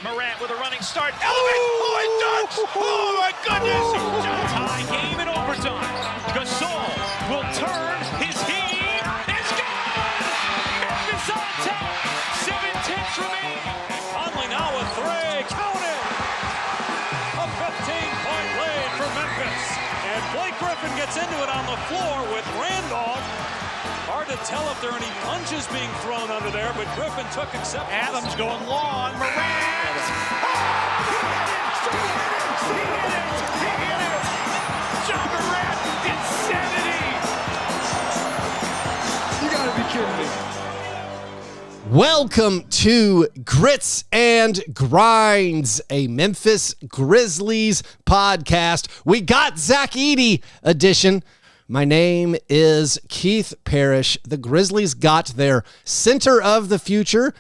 Morant with a running start. Elevate! Oh, it dunks! Oh, my goodness! Tie game in overtime. Gasol will turn his heat. It's gone! Memphis on top. 7-10 remaining. Conley now with three. Count it! A 15-point lead for Memphis. And Blake Griffin gets into it on the floor with Randolph. Hard to tell if there are any punches being thrown under there, but Griffin took acceptance. Adams going long. Morant! Oh, he hit it! Jamorant, insanity! You gotta be kidding me. Welcome to Grits and Grinds, a Memphis Grizzlies podcast. We got Zach Edey edition. My name is Keith Parrish. The Grizzlies got their center of the future.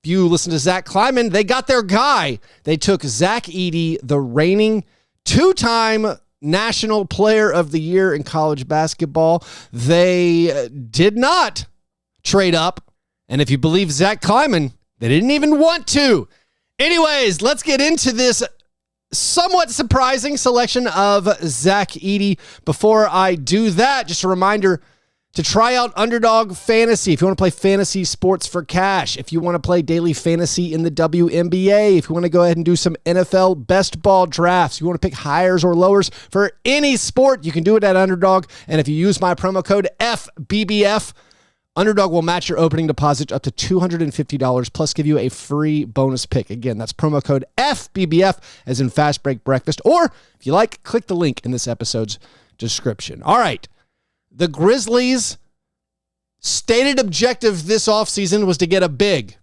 If you listen to Zach Kleiman, they got their guy. They took Zach Edey, the reigning two-time National Player of the Year in college basketball. They did not trade up. And if you believe Zach Kleiman, they didn't even want to. Anyways, let's get into this somewhat surprising selection of Zach Edey. Before I do that, just a reminder to try out Underdog Fantasy. If you want to play fantasy sports for cash, if you want to play daily fantasy in the WNBA, if you want to go ahead and do some NFL best ball drafts, you want to pick highers or lowers for any sport, you can do it at Underdog. And if you use my promo code FBBF, Underdog will match your opening deposit up to $250 plus give you a free bonus pick. Again, that's promo code FBBF as in Fast Break Breakfast. Or if you like, click the link in this episode's description. All right. The Grizzlies' stated objective this offseason was to get a big.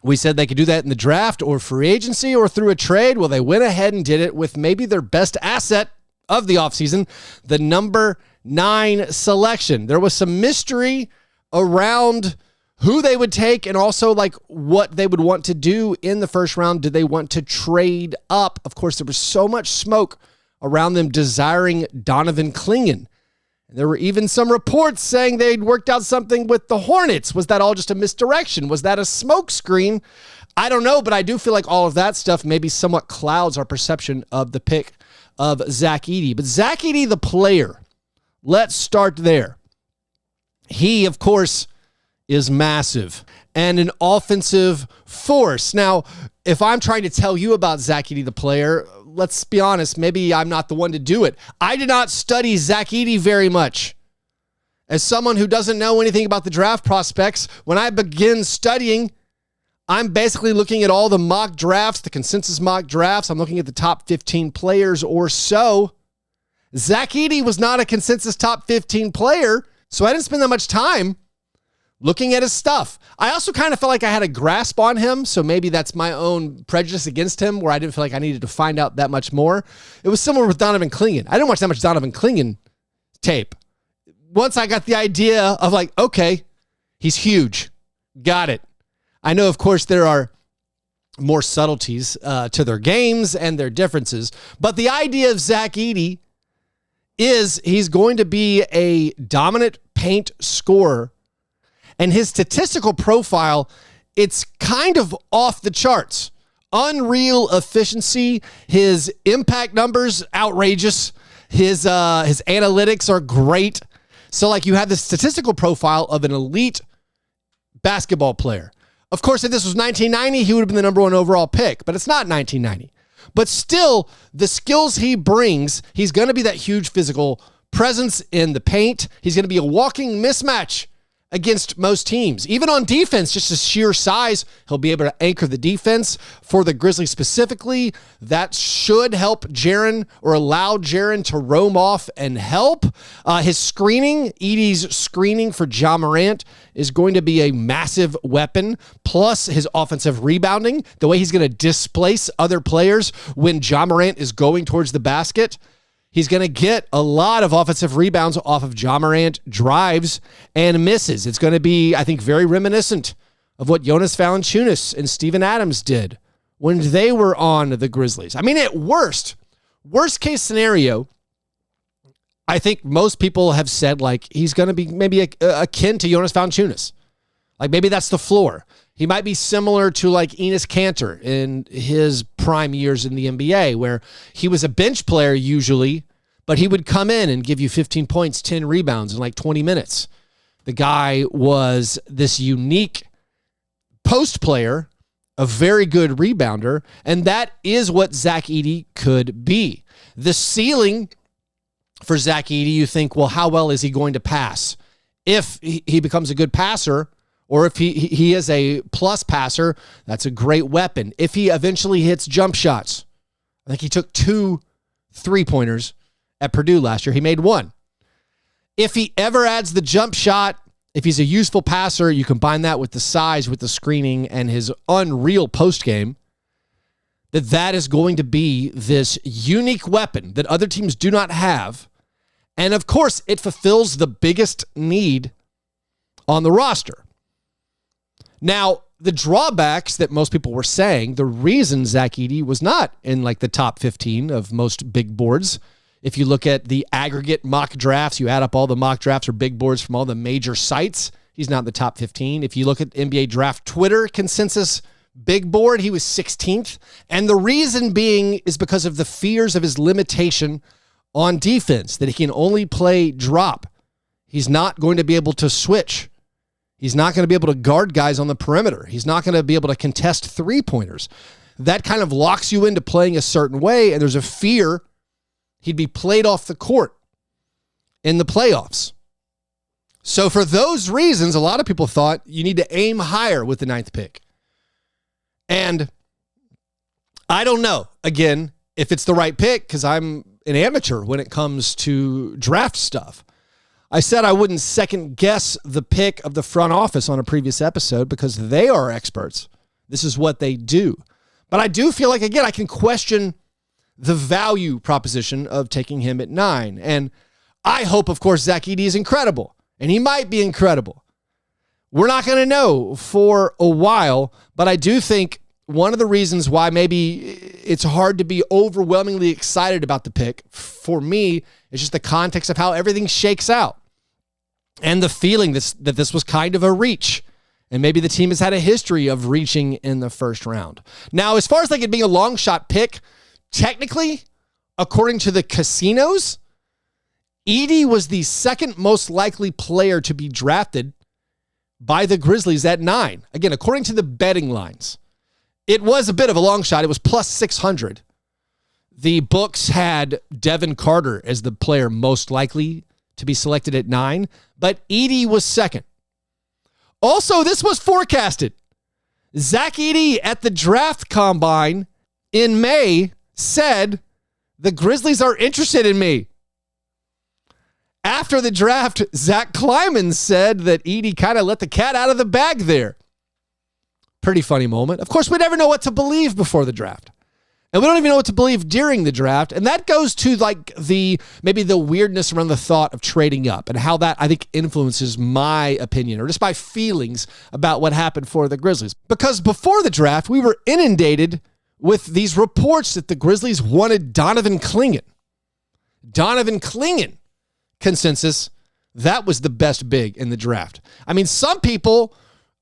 We said they could do that in the draft or free agency or through a trade. Well, they went ahead and did it with maybe their best asset of the offseason, the number 9 selection. There was some mystery around who they would take and also like what they would want to do in the first round. Did they want to trade up? Of course, there was so much smoke around them desiring donovanclingan. There were even some reports saying they'd worked out something with the Hornets. Was that all just a misdirection? Was that a smoke screen? I don't know, but I do feel like all of that stuff maybe somewhat clouds our perception of the pick of Zach Edey. But Zach Edey, the player, let's start there. He, of course, is massive and an offensive force. Now, if I'm trying to tell you about Zach Edey, the player, let's be honest, maybe I'm not the one to do it. I did not study Zach Edey very much. As someone who doesn't know anything about the draft prospects, when I begin studying, I'm basically looking at all the mock drafts, the consensus mock drafts. I'm looking at the top 15 players or so. Zach Edey was not a consensus top 15 player, so I didn't spend that much time looking at his stuff. I also kind of felt like I had a grasp on him, so maybe that's my own prejudice against him where I didn't feel like I needed to find out that much more. It was similar with donovanclingan. I didn't watch that much donovanclingan tape. Once I got the idea of like, okay, he's huge. Got it. I know, of course, there are more subtleties to their games and their differences, but the idea of Zach Edey is he's going to be a dominant paint scorer, and his statistical profile, it's kind of off the charts. Unreal efficiency. His impact numbers, outrageous. His analytics are great. So like you have the statistical profile of an elite basketball player. Of course, if this was 1990, he would have been the number 1 overall pick, but it's not 1990. But still, the skills he brings, he's going to be that huge physical presence in the paint. He's going to be a walking mismatch against most teams. Even on defense, just his sheer size, he'll be able to anchor the defense. For the Grizzlies specifically, that should help Jaren or allow Jaren to roam off and help. His screening, Edey's screening for jamorant is going to be a massive weapon. Plus his offensive rebounding, the way he's going to displace other players when jamorant is going towards the basket. He's going to get a lot of offensive rebounds off of jamorant drives and misses. It's going to be, I think, very reminiscent of what Jonas Valanciunas and Steven Adams did when they were on the Grizzlies. I mean, at worst case scenario, I think most people have said like he's going to be maybe akin to Jonas Valanciunas. Like maybe that's the floor. He might be similar to like Enes Kanter in his prime years in the NBA, where he was a bench player usually, but he would come in and give you 15 points, 10 rebounds in like 20 minutes. The guy was this unique post player, a very good rebounder, and that is what Zach Edey could be. The ceiling for Zach Edey, you think, well, how well is he going to pass? If he becomes a good passer, or if he is a plus passer, that's a great weapon. If he eventually hits jump shots, I think he took 2 3-pointers at Purdue last year. He made 1. If he ever adds the jump shot, if he's a useful passer, you combine that with the size, with the screening, and his unreal post game, that is going to be this unique weapon that other teams do not have. And of course, it fulfills the biggest need on the roster. Now, the drawbacks that most people were saying, the reason Zach Edey was not in like the top 15 of most big boards, if you look at the aggregate mock drafts, you add up all the mock drafts or big boards from all the major sites, he's not in the top 15. If you look at NBA Draft Twitter consensus big board, he was 16th. And the reason being is because of the fears of his limitation on defense, that he can only play drop. He's not going to be able to switch. He's not going to be able to guard guys on the perimeter. He's not going to be able to contest 3-pointers. That kind of locks you into playing a certain way, and there's a fear he'd be played off the court in the playoffs. So for those reasons, a lot of people thought you need to aim higher with the 9th pick. And I don't know, again, if it's the right pick, because I'm an amateur when it comes to draft stuff. I said I wouldn't second guess the pick of the front office on a previous episode because they are experts. This is what they do. But I do feel like, again, I can question the value proposition of taking him at 9. And I hope, of course, Zach Edey is incredible. And he might be incredible. We're not going to know for a while, but I do think one of the reasons why maybe it's hard to be overwhelmingly excited about the pick, for me, is just the context of how everything shakes out. And the feeling that this was kind of a reach. And maybe the team has had a history of reaching in the first round. Now, as far as like it being a long shot pick, technically, according to the casinos, Edey was the second most likely player to be drafted by the Grizzlies at 9. Again, according to the betting lines. It was a bit of a long shot. It was plus 600. The books had Devin Carter as the player most likely to be selected at 9, but Edey was second. Also, this was forecasted. Zach Edey at the draft combine in May said, the Grizzlies are interested in me. After the draft, Zach Kleiman said that Edey kind of let the cat out of the bag there. Pretty funny moment. Of course, we never know what to believe before the draft. And we don't even know what to believe during the draft. And that goes to like maybe the weirdness around the thought of trading up and how that, I think, influences my opinion or just my feelings about what happened for the Grizzlies. Because before the draft, we were inundated with these reports that the Grizzlies wanted donovanclingan. Donovanclingan consensus, that was the best big in the draft. I mean, some people,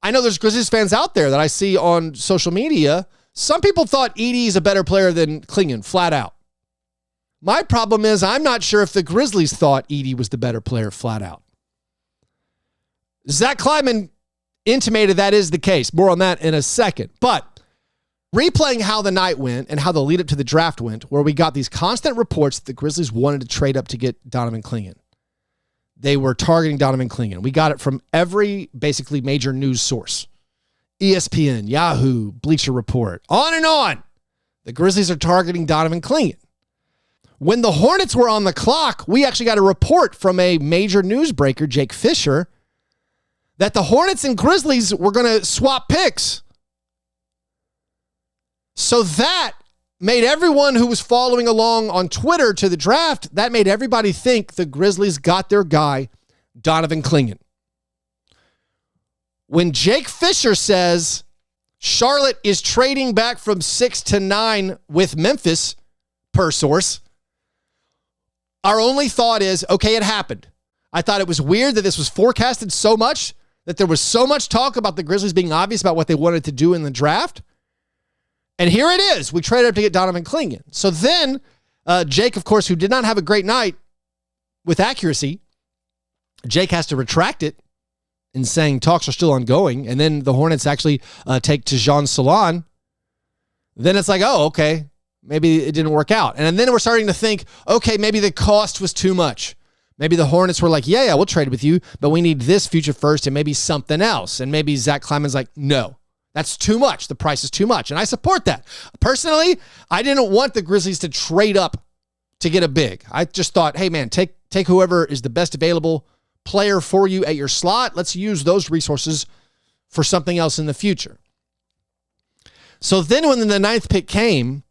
I know there's Grizzlies fans out there that I see on social media. Some people thought Edey is a better player than Clingan, flat out. My problem is I'm not sure if the Grizzlies thought Edey was the better player, flat out. Zach Kleiman intimated that is the case. More on that in a second. But replaying how the night went and how the lead up to the draft went, where we got these constant reports that the Grizzlies wanted to trade up to get donovanclingan. They were targeting donovanclingan. We got it from every basically major news source. ESPN, Yahoo, Bleacher Report, on and on. The Grizzlies are targeting donovanclingan. When the Hornets were on the clock, we actually got a report from a major newsbreaker, Jake Fisher, that the Hornets and Grizzlies were going to swap picks. So that made everyone who was following along on Twitter to the draft, that made everybody think the Grizzlies got their guy, donovanclingan. When Jake Fisher says Charlotte is trading back from 6 to 9 with Memphis, per source, our only thought is, okay, it happened. I thought it was weird that this was forecasted so much that there was so much talk about the Grizzlies being obvious about what they wanted to do in the draft. And here it is. We traded up to get donovanclingan. So then Jake, of course, who did not have a great night with accuracy, Jake has to retract it in saying talks are still ongoing. And then the Hornets actually take Tajon Salon. Then it's like, oh, okay, maybe it didn't work out. And then we're starting to think, okay, maybe the cost was too much. Maybe the Hornets were like, yeah, we'll trade with you, but we need this future first and maybe something else. And maybe Zach Kleiman's like, no, that's too much. The price is too much. And I support that. Personally, I didn't want the Grizzlies to trade up to get a big. I just thought, hey, man, take whoever is the best available player for you at your slot. Let's use those resources for something else in the future. So then when the 9th pick came,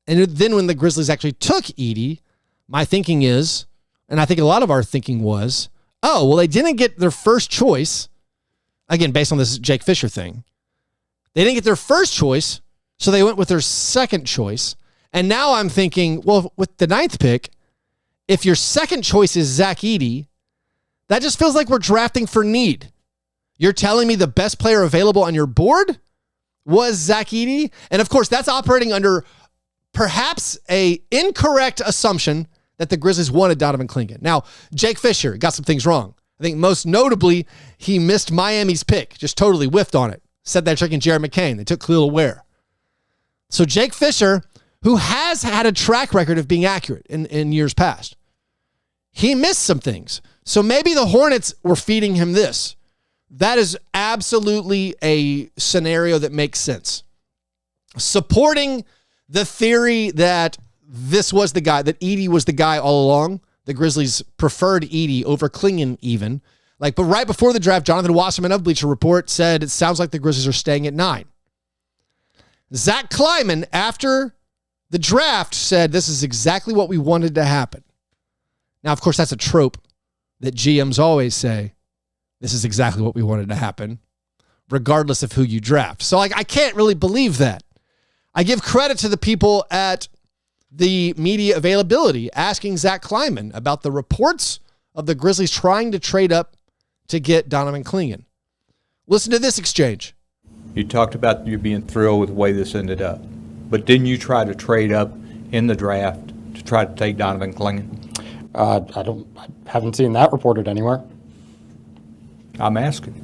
and then when the Grizzlies actually took Edey, my thinking is, and I think a lot of our thinking was, oh, well, they didn't get their first choice. Again, based on this Jake Fisher thing. They didn't get their first choice, so they went with their second choice. And now I'm thinking, well, with the 9th pick, if your second choice is Zach Edey, that just feels like we're drafting for need. You're telling me the best player available on your board was Zach Edey? And of course, that's operating under perhaps a incorrect assumption that the Grizzlies wanted donovanclingan. Now, Jake Fisher got some things wrong. I think most notably, he missed Miami's pick, just totally whiffed on it. Said they're taking Jared McCain. They took Khalil Ware. So Jake Fisher, who has had a track record of being accurate in years past, he missed some things. So maybe the Hornets were feeding him this. That is absolutely a scenario that makes sense. Supporting the theory that this was the guy, that Edey was the guy all along. The Grizzlies preferred Edey over Clingan even. But right before the draft, Jonathan Wasserman of Bleacher Report said it sounds like the Grizzlies are staying at 9. Zach Kleiman, after the draft, said this is exactly what we wanted to happen. Now, of course, that's a trope that GMs always say, this is exactly what we wanted to happen, regardless of who you draft. So I can't really believe that. I give credit to the people at the media availability asking Zach Kleiman about the reports of the Grizzlies trying to trade up to get donovanclingan. Listen to this exchange. You talked about you being thrilled with the way this ended up, but didn't you try to trade up in the draft to try to take donovanclingan? I haven't seen that reported anywhere. I'm asking.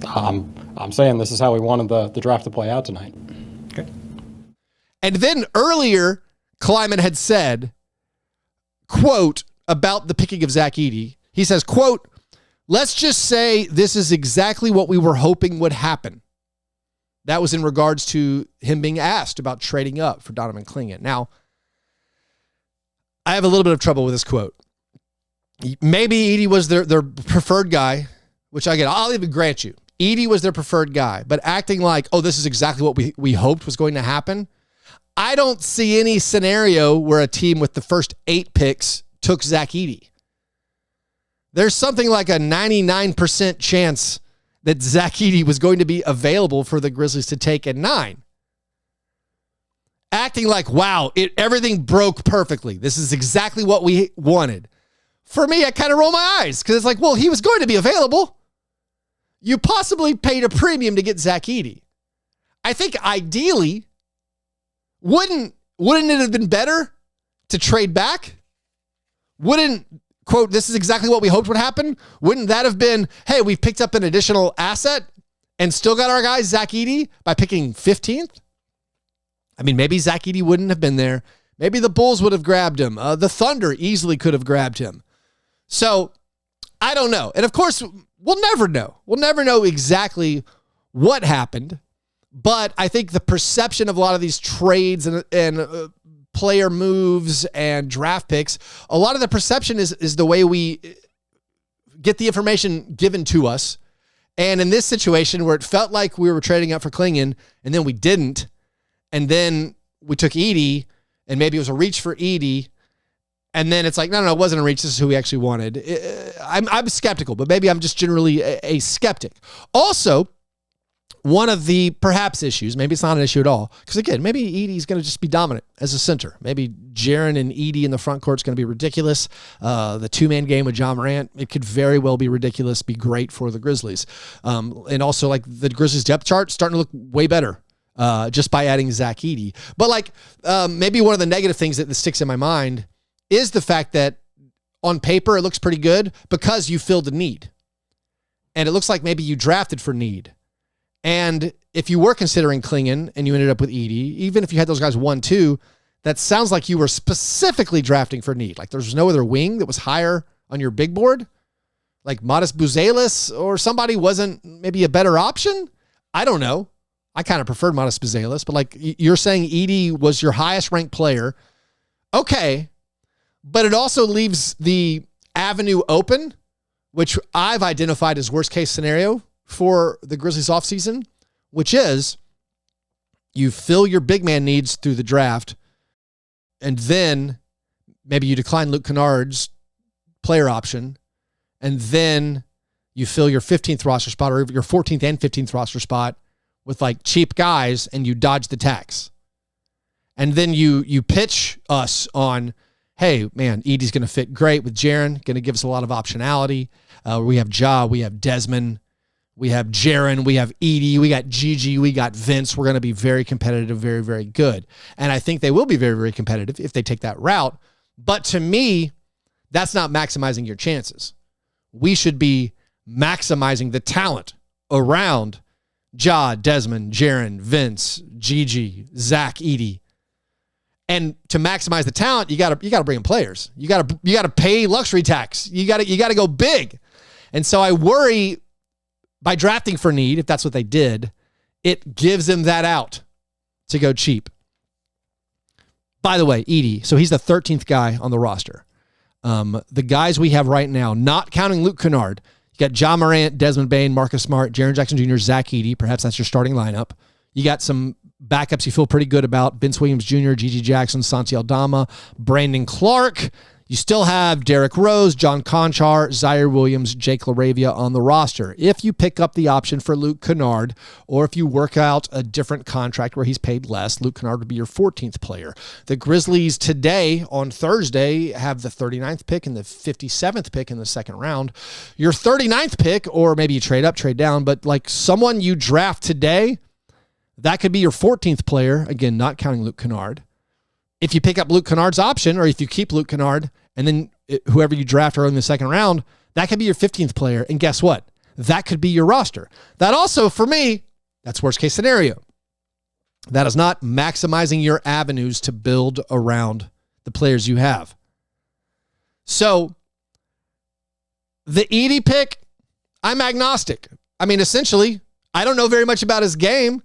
I'm saying this is how we wanted the draft to play out tonight. Okay. And then earlier, Kleiman had said, quote, about the picking of Zach Edey. He says, quote, let's just say this is exactly what we were hoping would happen. That was in regards to him being asked about trading up for donovanclingan. Now, I have a little bit of trouble with this quote. Maybe Edey was their preferred guy, which I'll even grant you. Edey was their preferred guy, but acting like, oh, this is exactly what we hoped was going to happen. I don't see any scenario where a team with the first 8 picks took Zach Edey. There's something like a 99% chance that Zach Edey was going to be available for the Grizzlies to take at 9. Acting like, wow, everything broke perfectly. This is exactly what we wanted. For me, I kind of roll my eyes because it's like, well, he was going to be available. You possibly paid a premium to get Zach Edey. I think ideally, wouldn't it have been better to trade back? Wouldn't, quote, this is exactly what we hoped would happen? Wouldn't that have been, hey, we've picked up an additional asset and still got our guy Zach Edey by picking 15th? I mean, maybe Zach Edey wouldn't have been there. Maybe the Bulls would have grabbed him. The Thunder easily could have grabbed him. So I don't know. And of course, we'll never know. We'll never know exactly what happened. But I think the perception of a lot of these trades and player moves and draft picks, a lot of the perception is the way we get the information given to us. And in this situation where it felt like we were trading up for Clingan and then we didn't, and then we took Edey and maybe it was a reach for Edey, and then it's like, no, it wasn't a reach. This is who we actually wanted. I'm skeptical, but maybe I'm just generally a skeptic. Also, one of the perhaps issues, maybe it's not an issue at all, because again, maybe Edey's going to just be dominant as a center. Maybe Jaren and Edey in the front court is going to be ridiculous. The two-man game with jamorant, it could very well be ridiculous, be great for the Grizzlies. And also, like, the Grizzlies depth chart starting to look way better just by adding Zach Edey. But like maybe one of the negative things that sticks in my mind is the fact that on paper it looks pretty good because you filled a need. And it looks like maybe you drafted for need. And if you were considering Clingan and you ended up with Edey, even if you had those guys 1-2, that sounds like you were specifically drafting for need. Like there's no other wing that was higher on your big board. Like Modest Buzelis or somebody wasn't maybe a better option. I don't know. I kind of preferred Modest Buzelis, but like you're saying Edey was your highest ranked player. Okay. But it also leaves the avenue open, which I've identified as worst case scenario for the Grizzlies offseason, which is you fill your big man needs through the draft, and then maybe you decline Luke Kennard's player option, and then you fill your 15th roster spot or your 14th and 15th roster spot with like cheap guys, and you dodge the tax. And then you pitch us on, hey, man, Edey's going to fit great with Jaren, going to give us a lot of optionality. We have Ja, we have Desmond, we have Jaren, we have Edey, we got Gigi, we got Vince. We're going to be very competitive, very, very good. And I think they will be very, very competitive if they take that route. But to me, that's not maximizing your chances. We should be maximizing the talent around Ja, Desmond, Jaren, Vince, Gigi, Zach, Edey. And to maximize the talent, you got to bring in players. You got to pay luxury tax. You got to go big. And so I worry by drafting for need, if that's what they did, it gives them that out to go cheap. By the way, Edey, so he's the 13th guy on the roster. The guys we have right now, not counting Luke Kennard, you got jamorant, Desmond Bane, Marcus Smart, Jaren Jackson Jr., Zach Edey. Perhaps that's your starting lineup. You got some backups you feel pretty good about. Vince Williams Jr., Gigi Jackson, Santi Aldama, Brandon Clark. You still have Derrick Rose, John Conchar, Zaire Williams, Jake LaRavia on the roster. If you pick up the option for Luke Kennard, or if you work out a different contract where he's paid less, Luke Kennard would be your 14th player. The Grizzlies today, on Thursday, have the 39th pick and the 57th pick in the second round. Your 39th pick, or maybe you trade up, trade down, but like someone you draft today, that could be your 14th player, again, not counting Luke Kennard. If you pick up Luke Kennard's option, or if you keep Luke Kennard, and then whoever you draft early in the second round, that could be your 15th player. And guess what? That could be your roster. That also, for me, that's worst case scenario. That is not maximizing your avenues to build around the players you have. So the Edey pick, I'm agnostic. I mean, essentially, I don't know very much about his game.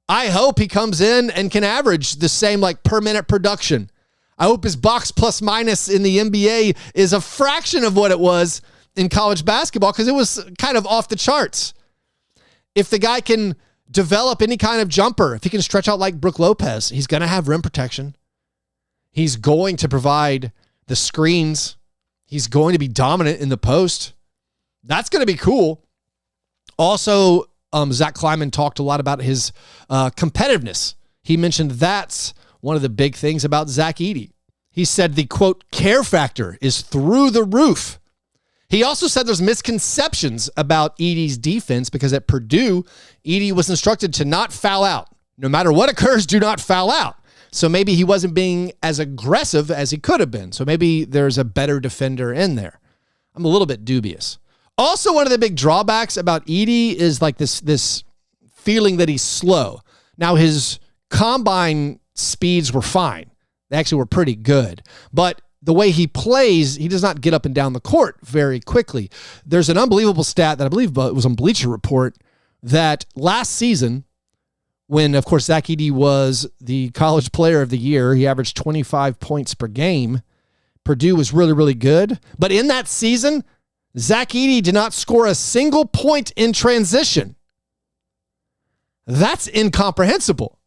I hope he comes in and can average the same like per minute production. I hope his box plus minus in the NBA is a fraction of what it was in college basketball, because it was kind of off the charts. If the guy can develop any kind of jumper, if he can stretch out like Brook Lopez, he's going to have rim protection. He's going to provide the screens. He's going to be dominant in the post. That's going to be cool. Also, Zach Kleiman talked a lot about his competitiveness. He mentioned that's one of the big things about Zach Edey. He said the, quote, care factor is through the roof. He also said there's misconceptions about Edey's defense because at Purdue, Edey was instructed to not foul out. No matter what occurs, do not foul out. So maybe he wasn't being as aggressive as he could have been. So maybe there's a better defender in there. I'm a little bit dubious. Also, one of the big drawbacks about Edey is like this feeling that he's slow. Now, his combine speeds were fine. They actually were pretty good. But the way he plays, he does not get up and down the court very quickly. There's an unbelievable stat that I believe was on Bleacher Report that last season, when, of course, Zach Edey was the college player of the year, he averaged 25 points per game. Purdue was really, really good. But in that season, Zach Edey did not score a single point in transition. That's incomprehensible.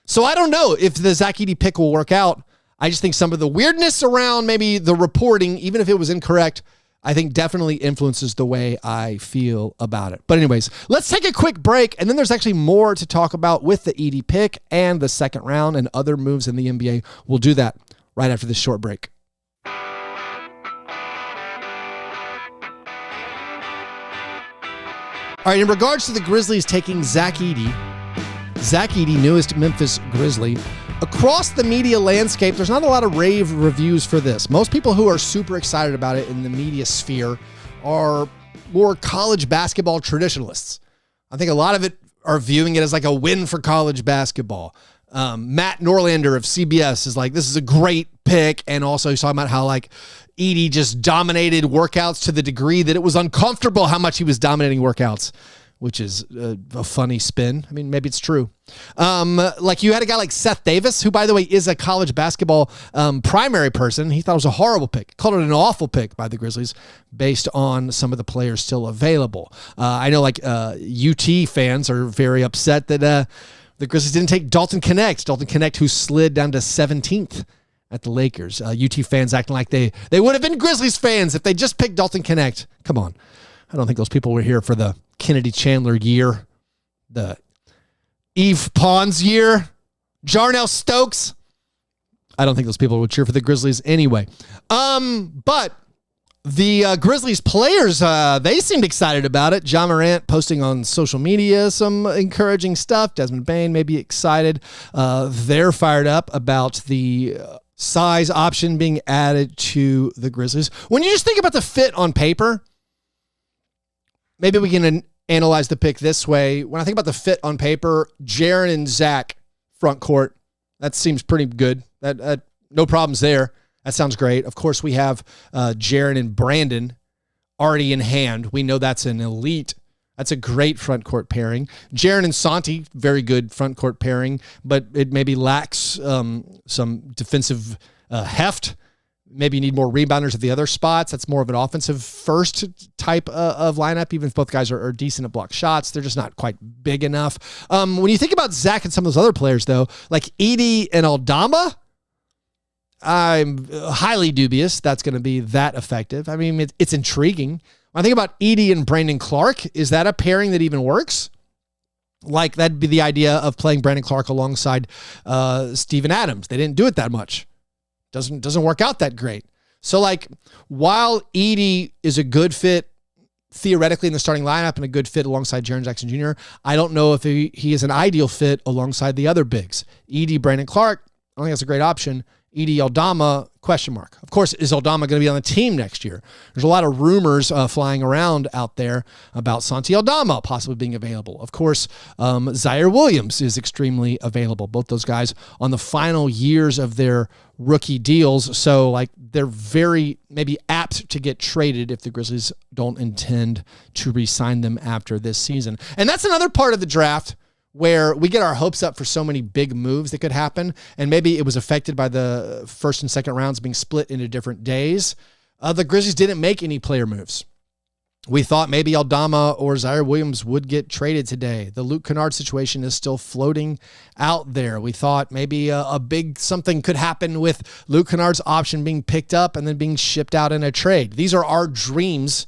So I don't know if the Zach Edey pick will work out. I just think some of the weirdness around maybe the reporting, even if it was incorrect, I think definitely influences the way I feel about it. But anyways, let's take a quick break, and then there's actually more to talk about with the Edey pick and the second round and other moves in the NBA. We'll do that right after this short break. All right, in regards to the Grizzlies taking Zach Edey, newest Memphis Grizzly, across the media landscape, there's not a lot of rave reviews for this. Most people who are super excited about it in the media sphere are more college basketball traditionalists. I think a lot of it are viewing it as like a win for college basketball. Matt Norlander of CBS is like, this is a great pick. And also he's talking about how like Edey just dominated workouts to the degree that it was uncomfortable how much he was dominating workouts, which is a funny spin. I mean, maybe it's true. Like you had a guy like Seth Davis, who, by the way, is a college basketball primary person. He thought it was a horrible pick. Called it an awful pick by the Grizzlies based on some of the players still available. I know like UT fans are very upset that the Grizzlies didn't take Dalton Knecht, who slid down to 17th at the Lakers. UT fans acting like they would have been Grizzlies fans if they just picked Dalton Knecht. Come on. I don't think those people were here for the Kennedy Chandler year, the Eve Pons year, Jarnell Stokes. I don't think those people would cheer for the Grizzlies anyway. But the Grizzlies players, they seemed excited about it. Jamorant posting on social media some encouraging stuff. Desmond Bane may be excited. They're fired up about the size option being added to the Grizzlies. When you just think about the fit on paper, maybe we can analyze the pick this way. When I think about the fit on paper, Jaren and Zack front court, that seems pretty good. That no problems there. That sounds great. Of course, we have Jaren and Brandon already in hand. We know that's an elite. That's a great front court pairing. Jaren and Santi, very good front court pairing, but it maybe lacks some defensive heft. Maybe you need more rebounders at the other spots. That's more of an offensive first type of lineup. Even if both guys are decent at block shots, they're just not quite big enough. When you think about Zach and some of those other players, though, like Edey and Aldama, I'm highly dubious that's going to be that effective. I mean, it's intriguing. When I think about Edey and Brandon Clark, is that a pairing that even works? Like, that'd be the idea of playing Brandon Clark alongside Steven Adams. They didn't do it that much. Doesn't work out that great. So, like, while Edey is a good fit theoretically in the starting lineup and a good fit alongside Jaren Jackson Jr., I don't know if he is an ideal fit alongside the other bigs. Edey, Brandon Clark, I don't think that's a great option. Edey, Aldama, question mark. Of course, is Aldama going to be on the team next year? There's a lot of rumors flying around out there about Santi Aldama possibly being available. Of course, Zaire Williams is extremely available. Both those guys on the final years of their rookie deals. So, like, they're very maybe apt to get traded if the Grizzlies don't intend to re-sign them after this season. And that's another part of the draft where we get our hopes up for so many big moves that could happen, and maybe it was affected by the first and second rounds being split into different days. The Grizzlies didn't make any player moves. We thought maybe Aldama or Zaire Williams would get traded today. The Luke Kennard situation is still floating out there. We thought maybe a big something could happen with Luke Kennard's option being picked up and then being shipped out in a trade. These are our dreams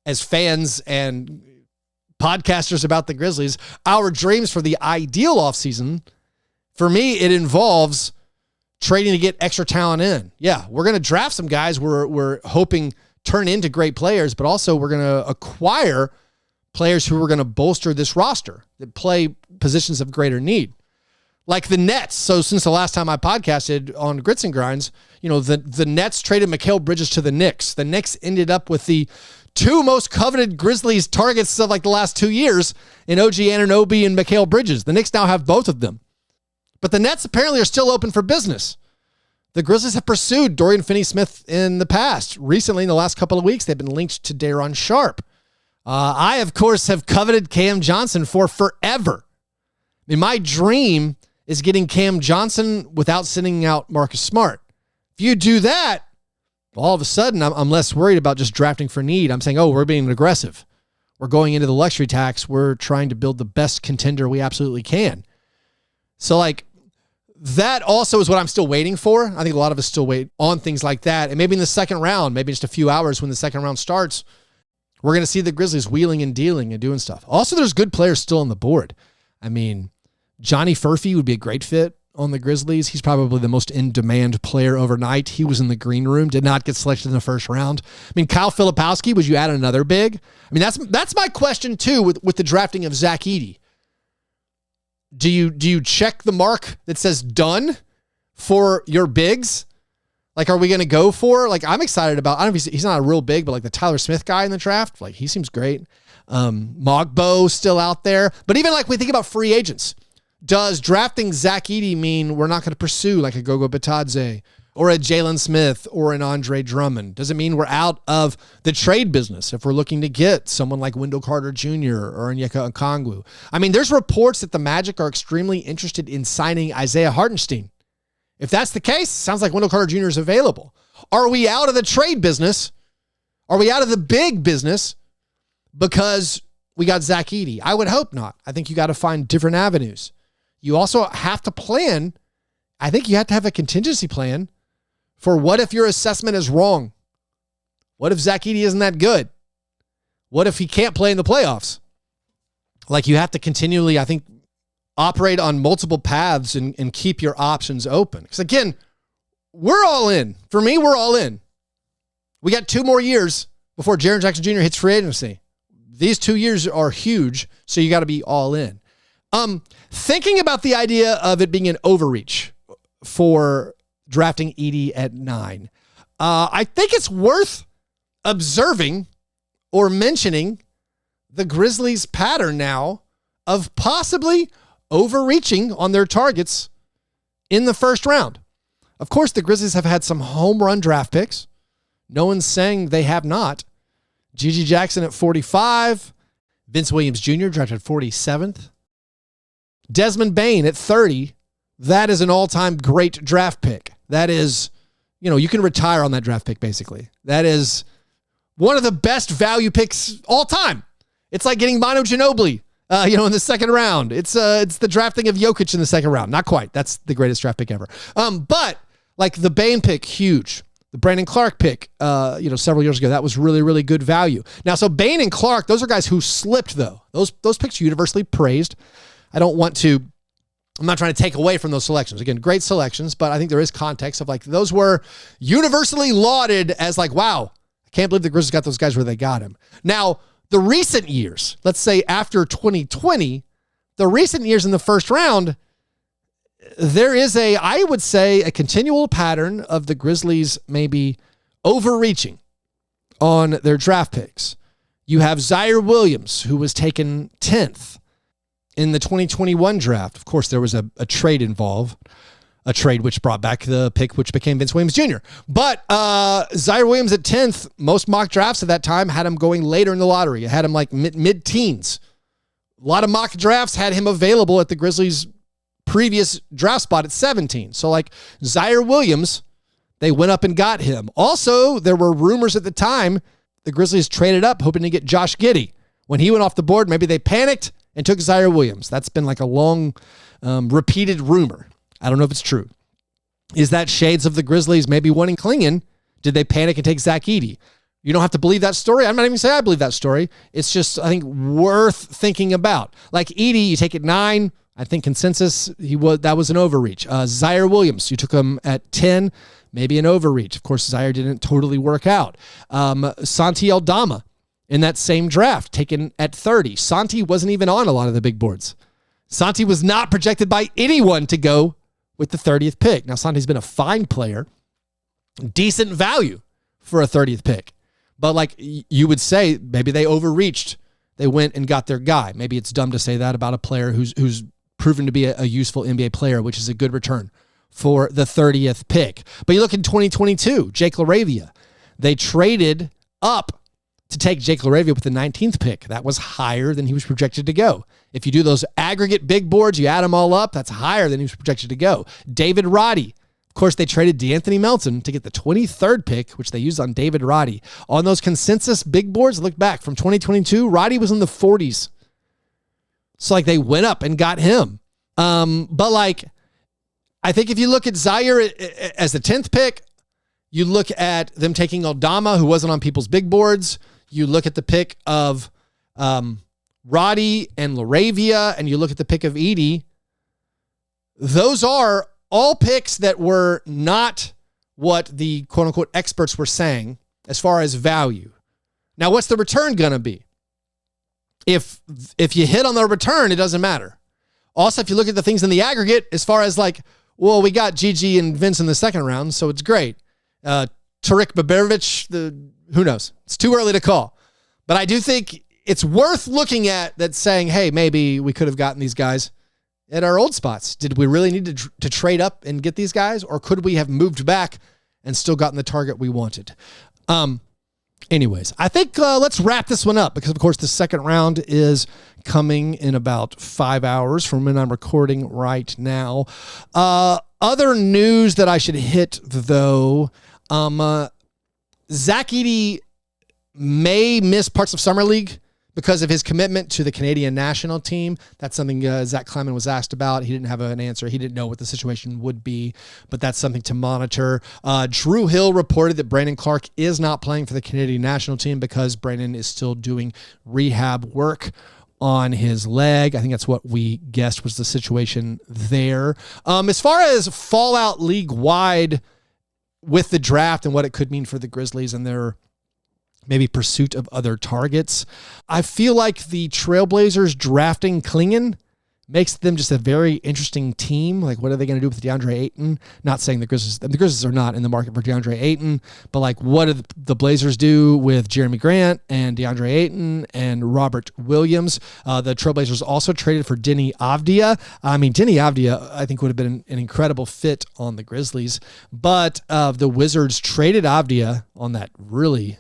as fans and podcasters about the Grizzlies. Our dreams for the ideal offseason, for me, it involves trading to get extra talent in. Yeah, we're going to draft some guys we're hoping turn into great players, but also we're going to acquire players who are going to bolster this roster that play positions of greater need. Like the Nets. So since the last time I podcasted on Grits and Grinds, you know, the Nets traded Mikal Bridges to the Knicks. The Knicks ended up with the two most coveted Grizzlies targets of like the last 2 years in OG Anunoby and Mikal Bridges. The Knicks now have both of them. But the Nets apparently are still open for business. The Grizzlies have pursued Dorian Finney-Smith in the past. Recently, in the last couple of weeks, they've been linked to Daron Sharp. I, of course, have coveted Cam Johnson for forever. I mean, my dream is getting Cam Johnson without sending out Marcus Smart. If you do that, all of a sudden, I'm less worried about just drafting for need. I'm saying, oh, we're being aggressive. We're going into the luxury tax. We're trying to build the best contender we absolutely can. So, like, that also is what I'm still waiting for. I think a lot of us still wait on things like that. And maybe in the second round, maybe just a few hours when the second round starts, we're going to see the Grizzlies wheeling and dealing and doing stuff. Also, there's good players still on the board. I mean, Johnny Furphy would be a great fit on the Grizzlies. He's probably the most in-demand player overnight. He was in the green room, did not get selected in the first round. I mean, Kyle Filipowski, would you add another big? I mean, that's my question too with the drafting of Zach Edey. Do you check the mark that says done for your bigs? Like, are we going to go for, like, I'm excited about, I don't know if he's not a real big, but like the Tyler Smith guy in the draft, like he seems great. Mogbo still out there. But even like we think about free agents, does drafting Zach Edey mean we're not going to pursue like a Gogo Batadze or a Jalen Smith or an Andre Drummond? Does it mean we're out of the trade business if we're looking to get someone like Wendell Carter Jr. or Onyeka Okongwu? I mean, there's reports that the Magic are extremely interested in signing Isaiah Hartenstein. If that's the case, sounds like Wendell Carter Jr. is available. Are we out of the trade business? Are we out of the big business because we got Zach Edey? I would hope not. I think you got to find different avenues. You also have to plan. I think you have to have a contingency plan for what if your assessment is wrong? What if Zach Edey isn't that good? What if he can't play in the playoffs? Like, you have to continually, I think, operate on multiple paths and keep your options open. Because again, we're all in. For me, we're all in. We got 2 more years before Jaren Jackson Jr. hits free agency. These 2 years are huge, so you got to be all in. Thinking about the idea of it being an overreach for drafting Edey at 9, I think it's worth observing or mentioning the Grizzlies' pattern now of possibly overreaching on their targets in the first round. Of course, the Grizzlies have had some home run draft picks. No one's saying they have not. Gigi Jackson at 45. Vince Williams Jr. drafted 47th. Desmond Bane at 30. That is an all-time great draft pick. That is, you can retire on that draft pick, basically. That is one of the best value picks all time. It's like getting Manu Ginobili, in the second round. It's the drafting of Jokic in the second round. Not quite. That's the greatest draft pick ever. But like the Bane pick, huge. The Brandon Clark pick, several years ago, that was really, really good value. Now, so Bane and Clark, those are guys who slipped, though. Those picks are universally praised. I'm not trying to take away from those selections. Again, great selections, but I think there is context of like, those were universally lauded as like, wow, I can't believe the Grizzlies got those guys where they got him. Now, the recent years, let's say after 2020, the recent years in the first round, there is I would say, a continual pattern of the Grizzlies maybe overreaching on their draft picks. You have Zaire Williams, who was taken 10th in the 2021 draft. Of course, there was a trade involved, a trade which brought back the pick, which became Vince Williams Jr. But Zaire Williams at 10th, most mock drafts at that time had him going later in the lottery. It had him like mid-teens. A lot of mock drafts had him available at the Grizzlies' previous draft spot at 17. So like Zaire Williams, they went up and got him. Also, there were rumors at the time the Grizzlies traded up hoping to get Josh Giddey. When he went off the board, maybe they panicked and took Zaire Williams. That's been like a long repeated rumor. I don't know if it's true. Is that shades of the Grizzlies maybe wanting Clingan? Did they panic and take Zach Edey? You don't have to believe that story. I'm not even saying I believe that story. It's just, I think, worth thinking about. Like Edey, you take it 9. I think consensus, that was an overreach. Zaire Williams, you took him at 10, maybe an overreach. Of course, Zaire didn't totally work out. Santi Aldama in that same draft, taken at 30. Santi wasn't even on a lot of the big boards. Santi was not projected by anyone to go with the 30th pick. Now, Santi's been a fine player, decent value for a 30th pick. But like you would say, maybe they overreached. They went and got their guy. Maybe it's dumb to say that about a player who's proven to be a useful NBA player, which is a good return for the 30th pick. But you look in 2022, Jake LaRavia. They traded up to take Jake LaRavia with the 19th pick. That was higher than he was projected to go. If you do those aggregate big boards, you add them all up, that's higher than he was projected to go. David Roddy. Of course, they traded DeAnthony Melton to get the 23rd pick, which they used on David Roddy. On those consensus big boards, look back from 2022, Roddy was in the 40s. So like they went up and got him. But like I think if you look at Zaire as the 10th pick, you look at them taking Aldama, who wasn't on people's big boards. You look at the pick of Roddy and Laravia, and you look at the pick of Edey. Those are all picks that were not what the quote-unquote experts were saying as far as value. Now, what's the return going to be? If you hit on the return, it doesn't matter. Also, if you look at the things in the aggregate, as far as like, well, we got Gigi and Vince in the second round, so it's great. Tarek Baberovich, who knows? It's too early to call. But I do think it's worth looking at that saying, hey, maybe we could have gotten these guys at our old spots. Did we really need to trade up and get these guys? Or could we have moved back and still gotten the target we wanted? Anyways, I think let's wrap this one up because, of course, the second round is coming in about 5 hours from when I'm recording right now. Other news that I should hit, though, Zach Edey may miss parts of Summer League because of his commitment to the Canadian national team. That's something Zach Kleiman was asked about. He didn't have an answer. He didn't know what the situation would be, but that's something to monitor. Drew Hill reported that Brandon Clark is not playing for the Canadian national team because Brandon is still doing rehab work on his leg. I think that's what we guessed was the situation there. As far as fallout league-wide with the draft and what it could mean for the Grizzlies and their maybe pursuit of other targets, I feel like the Trailblazers drafting Klingan makes them just a very interesting team. Like, what are they going to do with DeAndre Ayton? Not saying the Grizzlies are not in the market for DeAndre Ayton, but like, what do the Blazers do with Jeremy Grant and DeAndre Ayton and Robert Williams? The Trailblazers also traded for Deni Avdija. I mean, Deni Avdija, I think, would have been an incredible fit on the Grizzlies, but the Wizards traded Avdija on that really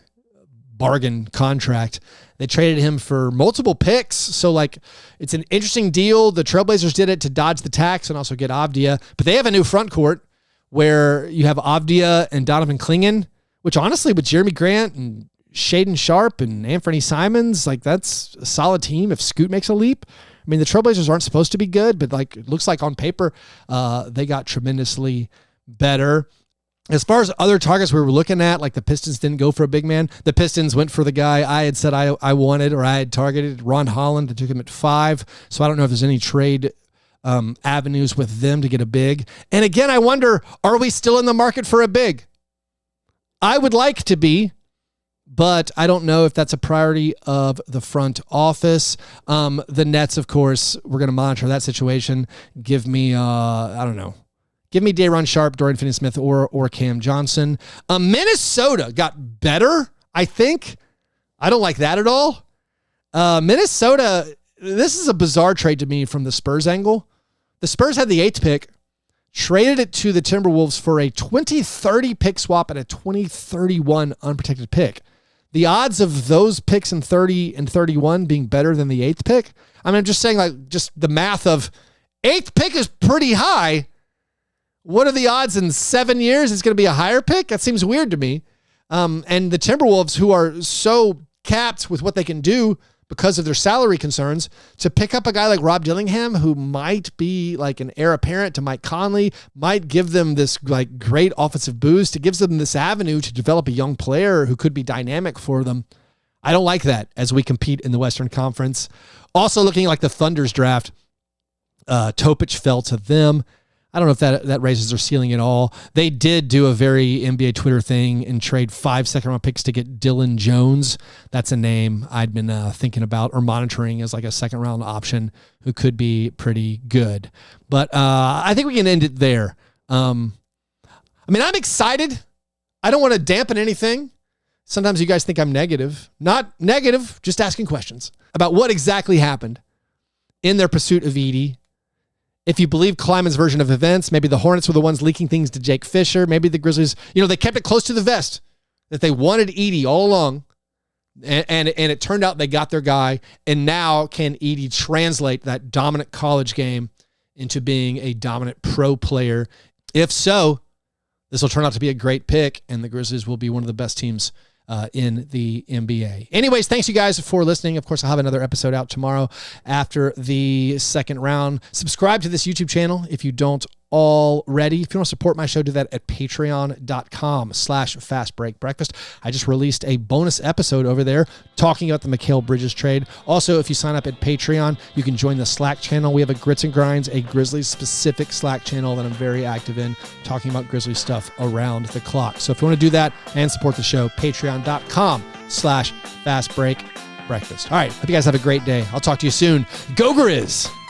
bargain contract. They traded him for multiple picks. So like, it's an interesting deal. The Trailblazers did it to dodge the tax and also get Avdija, but they have a new front court where you have Avdija and donovanclingan, which honestly with Jeremy Grant and Shaedon Sharpe and Anthony Simons, like that's a solid team if Scoot makes a leap. I mean, the Trailblazers aren't supposed to be good, but like, it looks like on paper, they got tremendously better. As far as other targets we were looking at, like the Pistons didn't go for a big man. The Pistons went for the guy I had said I wanted or I had targeted, Ron Holland. They took him at 5. So I don't know if there's any trade avenues with them to get a big. And again, I wonder, are we still in the market for a big? I would like to be, but I don't know if that's a priority of the front office. The Nets, of course, we're going to monitor that situation. Give me, I don't know. Give me Day'Ron Sharpe, Dorian Finney-Smith, or Cam Johnson. Minnesota got better, I think. I don't like that at all. Minnesota, this is a bizarre trade to me from the Spurs angle. The Spurs had the 8th pick, traded it to the Timberwolves for a 2030 pick swap and a 2031 unprotected pick. The odds of those picks in 30 and 31 being better than the 8th pick, I mean, I'm just saying, like, just the math of 8th pick is pretty high. What are the odds in 7 years it's going to be a higher pick? That seems weird to me. And the Timberwolves, who are so capped with what they can do because of their salary concerns, to pick up a guy like Rob Dillingham, who might be like an heir apparent to Mike Conley, might give them this like great offensive boost. It gives them this avenue to develop a young player who could be dynamic for them. I don't like that as we compete in the Western Conference. Also looking like the Thunder's draft, Topic fell to them. I don't know if that raises their ceiling at all. They did do a very NBA Twitter thing and trade 5 second-round picks to get Dylan Jones. That's a name I'd been thinking about or monitoring as like a second-round option who could be pretty good. But I think we can end it there. I mean, I'm excited. I don't want to dampen anything. Sometimes you guys think I'm negative. Not negative, just asking questions about what exactly happened in their pursuit of Edey. If you believe Kleiman's version of events, maybe the Hornets were the ones leaking things to Jake Fisher. Maybe the Grizzlies, they kept it close to the vest that they wanted Edey all along. And it turned out they got their guy. And now can Edey translate that dominant college game into being a dominant pro player? If so, this will turn out to be a great pick, and the Grizzlies will be one of the best teams in the NBA. Anyways, thanks you guys for listening. Of course, I'll have another episode out tomorrow after the second round. Subscribe to this YouTube channel if you don't already. If you want to support my show, do that at patreon.com/fastbreakbreakfast. I just released a bonus episode over there talking about the Mikal Bridges trade. Also, if you sign up at Patreon, you can join the Slack channel. We have a Grits and Grinds, a Grizzlies specific Slack channel that I'm very active in, talking about Grizzlies stuff around the clock. So if you want to do that and support the show, patreon.com/fastbreakbreakfast. All right. Hope you guys have a great day. I'll talk to you soon. Go Grizz!